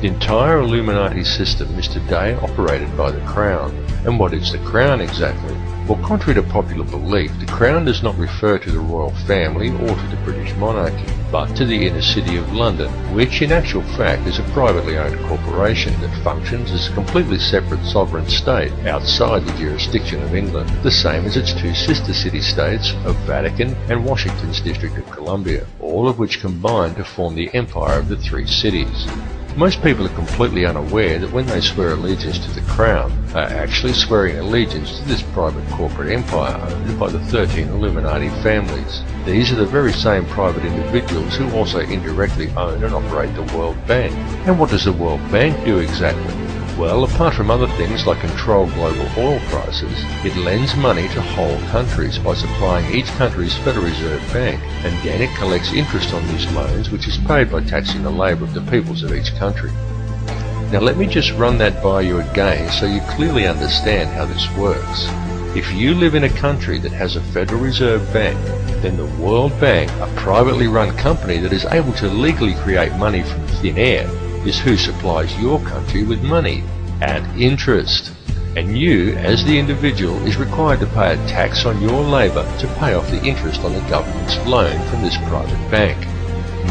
The entire Illuminati system is today operated by the Crown. And what is the Crown exactly? Well, contrary to popular belief, the Crown does not refer to the royal family or to the British monarchy, but to the inner city of London, which in actual fact is a privately owned corporation that functions as a completely separate sovereign state outside the jurisdiction of England, the same as its two sister city-states of Vatican and Washington's District of Columbia, all of which combine to form the empire of the three cities. Most people are completely unaware that when they swear allegiance to the Crown, they are actually swearing allegiance to this private corporate empire owned by the 13 Illuminati families. These are the very same private individuals who also indirectly own and operate the World Bank. And what does the World Bank do exactly? Well, apart from other things like control global oil prices, it lends money to whole countries by supplying each country's Federal Reserve Bank, and then it collects interest on these loans, which is paid by taxing the labour of the peoples of each country. Now let me just run that by you again so you clearly understand how this works. If you live in a country that has a Federal Reserve Bank, then the World Bank, a privately run company that is able to legally create money from thin air, is who supplies your country with money at interest. And you, as the individual, is required to pay a tax on your labour to pay off the interest on the government's loan from this private bank.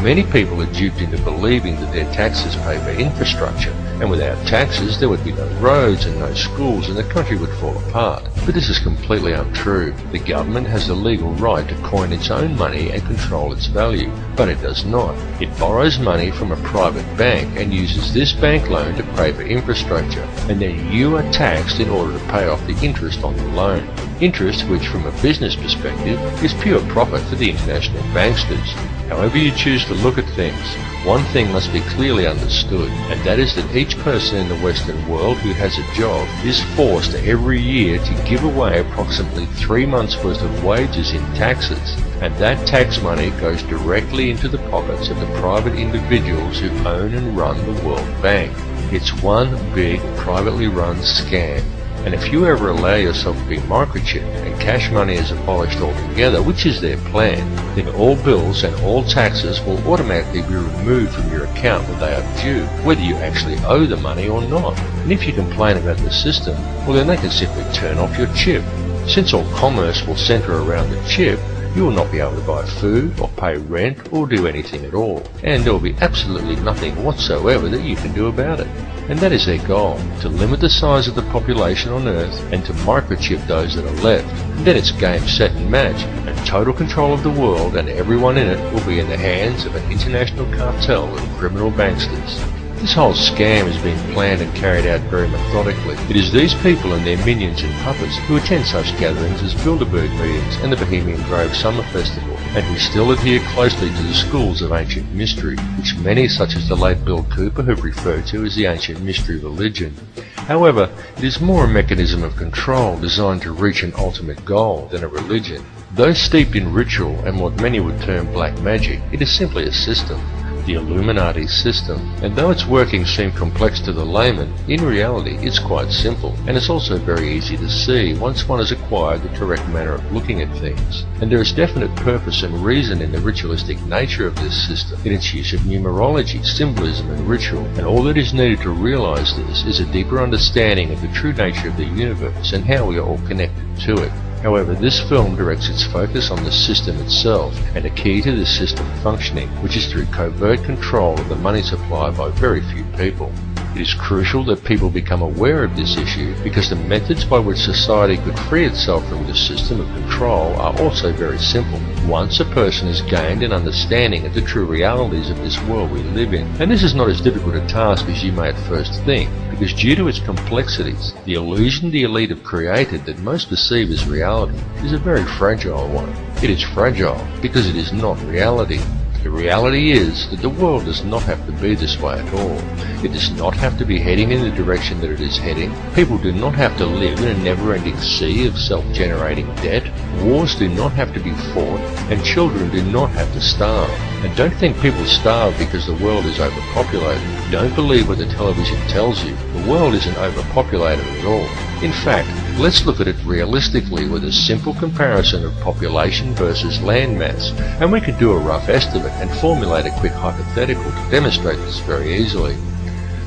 Many people are duped into believing that their taxes pay for infrastructure, and without taxes there would be no roads and no schools and the country would fall apart. But this is completely untrue. The government has the legal right to coin its own money and control its value, but it does not. It borrows money from a private bank and uses this bank loan to pay for infrastructure, and then you are taxed in order to pay off the interest on the loan. Interest which, from a business perspective, is pure profit for the international banksters. However you choose to look at things, one thing must be clearly understood, and that is that each person in the Western world who has a job is forced every year to give away approximately 3 months' worth of wages in taxes, and that tax money goes directly into the pockets of the private individuals who own and run the World Bank. It's one big privately run scam. And if you ever allow yourself to be microchipped and cash money is abolished altogether, which is their plan, then all bills and all taxes will automatically be removed from your account when they are due, whether you actually owe the money or not. And if you complain about the system, well then they can simply turn off your chip. Since all commerce will centre around the chip, you will not be able to buy food or pay rent or do anything at all, and there will be absolutely nothing whatsoever that you can do about it. And that is their goal, to limit the size of the population on Earth and to microchip those that are left. And then it's game, set and match, and total control of the world and everyone in it will be in the hands of an international cartel of criminal banksters. This whole scam is being planned and carried out very methodically. It is these people and their minions and puppets who attend such gatherings as Bilderberg meetings and the Bohemian Grove Summer Festival, and who still adhere closely to the schools of ancient mystery, which many such as the late Bill Cooper have referred to as the ancient mystery religion. However, it is more a mechanism of control designed to reach an ultimate goal than a religion. Though steeped in ritual and what many would term black magic, it is simply a system. The Illuminati system, and though its workings seem complex to the layman, in reality it's quite simple, and it's also very easy to see once one has acquired the correct manner of looking at things. And there is definite purpose and reason in the ritualistic nature of this system, in its use of numerology, symbolism and ritual, and all that is needed to realize this is a deeper understanding of the true nature of the universe and how we are all connected to it. However, this film directs its focus on the system itself and a key to the system functioning, which is through covert control of the money supply by very few people. It is crucial that people become aware of this issue because the methods by which society could free itself from this system of control are also very simple. Once a person has gained an understanding of the true realities of this world we live in, and this is not as difficult a task as you may at first think, because due to its complexities, the illusion the elite have created that most perceive as reality is a very fragile one. It is fragile because it is not reality. The reality is that the world does not have to be this way at all. It does not have to be heading in the direction that it is heading. People do not have to live in a never-ending sea of self-generating debt. Wars do not have to be fought, and children do not have to starve. And don't think people starve because the world is overpopulated. Don't believe what the television tells you. The world isn't overpopulated at all. In fact, let's look at it realistically with a simple comparison of population versus land mass, and we can do a rough estimate and formulate a quick hypothetical to demonstrate this very easily.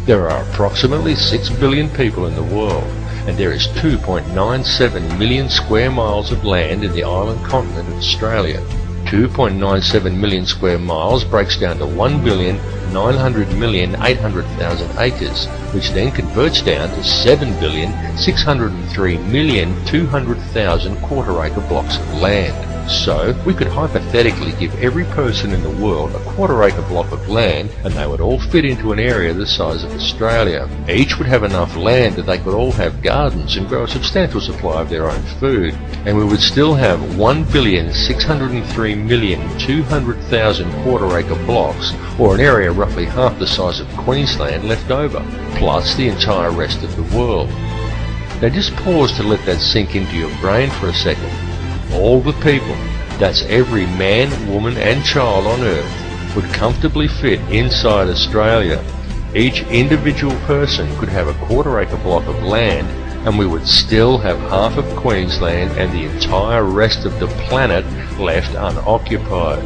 There are approximately 6 billion people in the world, and there is 2.97 million square miles of land in the island continent of Australia. 2.97 million square miles breaks down to 1,900,800,000 acres, which then converts down to 7,603,200,000 quarter-acre blocks of land. So, we could hypothetically give every person in the world a quarter-acre block of land, and they would all fit into an area the size of Australia. Each would have enough land that they could all have gardens and grow a substantial supply of their own food, and we would still have 1,603,200,000 quarter-acre blocks, or an area roughly half the size of Queensland, left over, plus the entire rest of the world. Now just pause to let that sink into your brain for a second. All the people, that's every man, woman and child on Earth, would comfortably fit inside Australia. Each individual person could have a quarter-acre block of land, and we would still have half of Queensland and the entire rest of the planet left unoccupied.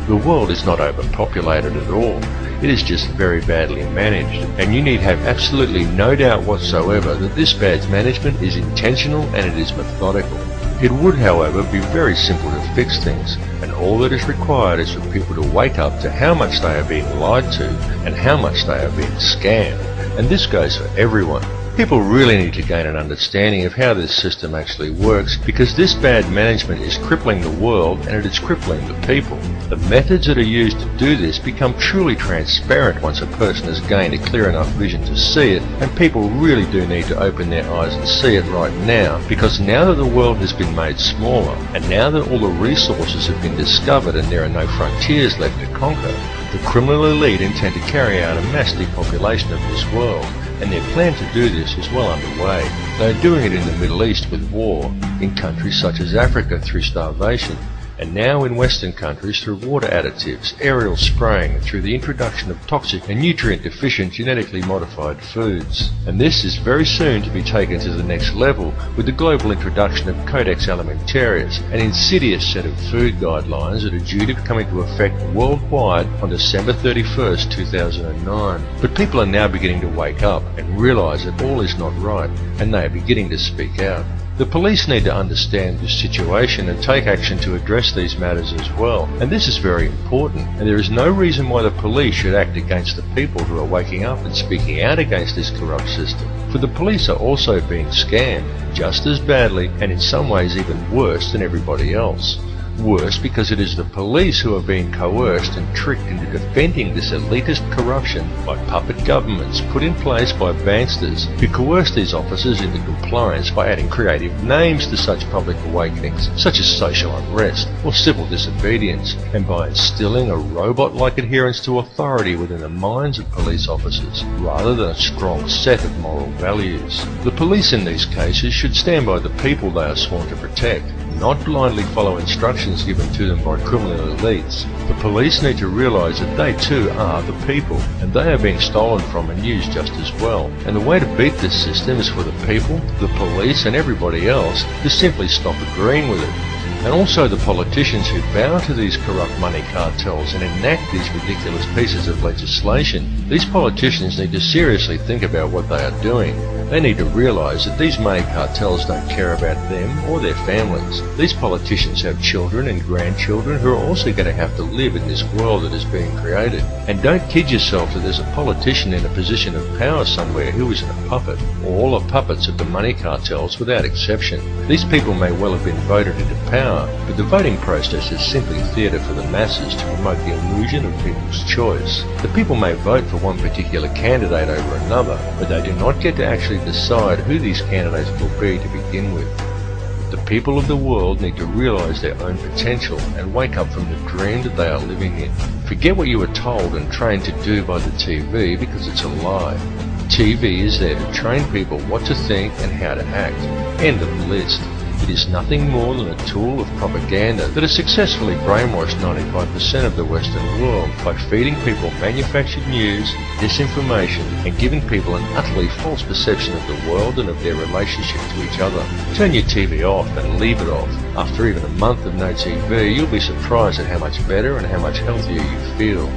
The world is not overpopulated at all. It is just very badly managed, and you need have absolutely no doubt whatsoever that this bad management is intentional and it is methodical. It would, however, be very simple to fix things, and all that is required is for people to wake up to how much they are being lied to and how much they are being scammed. And this goes for everyone. People really need to gain an understanding of how this system actually works, because this bad management is crippling the world and it is crippling the people. The methods that are used to do this become truly transparent once a person has gained a clear enough vision to see it, and people really do need to open their eyes and see it right now, because now that the world has been made smaller, and now that all the resources have been discovered and there are no frontiers left to conquer, the criminal elite intend to carry out a mass depopulation of this world, and their plan to do this is well underway. They are doing it in the Middle East with war, in countries such as Africa through starvation, and now in Western countries through water additives, aerial spraying, and through the introduction of toxic and nutrient-deficient genetically modified foods. And this is very soon to be taken to the next level with the global introduction of Codex Alimentarius, an insidious set of food guidelines that are due to come into effect worldwide on December 31st, 2009. But people are now beginning to wake up and realise that all is not right, and they are beginning to speak out. The police need to understand this situation and take action to address these matters as well, and this is very important, and there is no reason why the police should act against the people who are waking up and speaking out against this corrupt system, for the police are also being scammed just as badly, and in some ways even worse than everybody else. Worse because it is the police who are being coerced and tricked into defending this elitist corruption by puppet governments put in place by banksters who coerce these officers into compliance by adding creative names to such public awakenings, such as social unrest or civil disobedience, and by instilling a robot-like adherence to authority within the minds of police officers, rather than a strong set of moral values. The police in these cases should stand by the people they are sworn to protect, not blindly follow instructions given to them by criminal elites. The police need to realise that they too are the people, and they are being stolen from and used just as well. And the way to beat this system is for the people, the police and everybody else to simply stop agreeing with it. And also the politicians who bow to these corrupt money cartels and enact these ridiculous pieces of legislation. These politicians need to seriously think about what they are doing. They need to realise that these money cartels don't care about them or their families. These politicians have children and grandchildren who are also going to have to live in this world that is being created. And don't kid yourself that there's a politician in a position of power somewhere who isn't a puppet. All are puppets of the money cartels without exception. These people may well have been voted into power, but the voting process is simply theatre for the masses to promote the illusion of people's choice. The people may vote for one particular candidate over another, but they do not get to actually decide who these candidates will be to begin with. The people of the world need to realise their own potential and wake up from the dream that they are living in. Forget what you were told and trained to do by the TV, because it's a lie. TV is there to train people what to think and how to act. End of the list. It is nothing more than a tool of propaganda that has successfully brainwashed 95% of the Western world by feeding people manufactured news, disinformation, and giving people an utterly false perception of the world and of their relationship to each other. Turn your TV off and leave it off. After even a month of no TV, you'll be surprised at how much better and how much healthier you feel.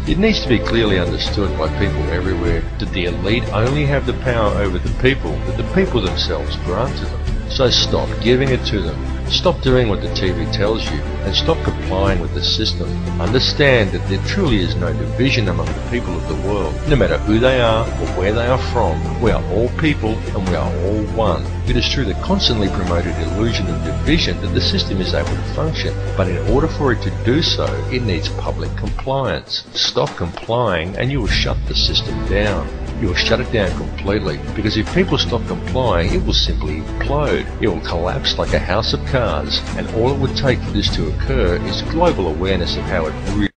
It needs to be clearly understood by people everywhere that the elite only have the power over the people that the people themselves grant to them. So stop giving it to them. Stop doing what the TV tells you and stop complying with the system. Understand that there truly is no division among the people of the world. No matter who they are or where they are from, we are all people and we are all one. It is through the constantly promoted illusion of division that the system is able to function, but in order for it to do so, it needs public compliance. Stop complying and you will shut the system down. You will shut it down completely, because if people stop complying, it will simply implode. It will collapse like a house of cards, and all it would take for this to occur is global awareness of how it really